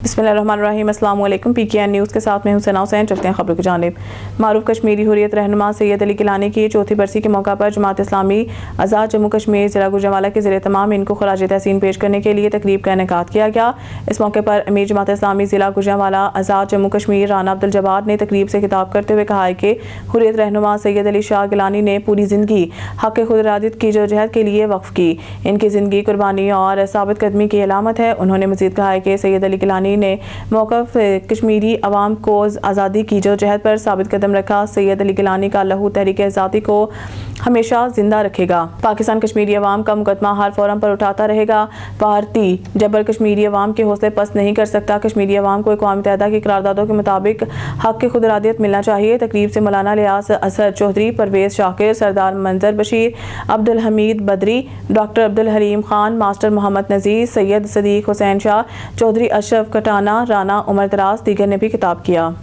बिस्मिल्लाहिर्रहमानिर्रहीम। अस्सलाम वालेकुम। PKN न्यूज़ के साथ मैं हूं सना हुसैन। चलते हैं खबरों की जानिब। मारूफ कश्मीरी हुर्रियत रहनुमा सैयद अली गिलानी की चौथी बरसी के मौका पर जमात इस्लामी आज़ाद जम्मू कश्मीर ज़िला गुजरांवाला के ज़ेरे तमाम इनको खराज तहसीन पेश करने के लिए तकरीब का इनेकाद किया गया। इस मौके पर अमीर जमात इस्लामी ज़िला गुजरांवाला आज़ाद जम्मू कश्मीर राना अब्दुल जब्बार ने तकरीब से खिताब करते हुए कहा कि हुर्रियत रहनुमा सैयद अली शाह गिलानी ने पूरी ज़िंदगी हक़ खुद इरादत की जदोजहद के लिए वक्फ की। इनकी ज़िंदगी कुर्बानी और साबित कदमी की अलामत है। उन्होंने मज़ीद कहा है कि सैयद अली गिलानी ने कश्मीरी अवाम को आज़ादी की जदोजहद पर साबित कदम रखा। सैयद अली गिलानी का लहू तहरीक आज़ादी को हमेशा जिंदा रखेगा। पाकिस्तान कश्मीरी अवाम का मुकदमा हर फोरम पर उठाता रहेगा। भारतीय जबर कश्मीरी अवाम के हौसले पस्त नहीं कर सकता। कश्मीरी अवाम को अक़वाम मुत्तहिदा की करारदादों के मुताबिक हक़ खुद इरादत मिलना चाहिए। तकरीब से मौलाना लियास असद चौधरी, परवेज़ शाकिर, सरदार मंजर बशीर, अब्दुल हमीद बदरी, डॉक्टर अब्दुल हलीम खान, मास्टर मोहम्मद नज़ीर, सैयद सदीक हुसैन शाह, चौधरी अशरफ कटाना, राना उमर दराज दीगर ने भी खिताब किया।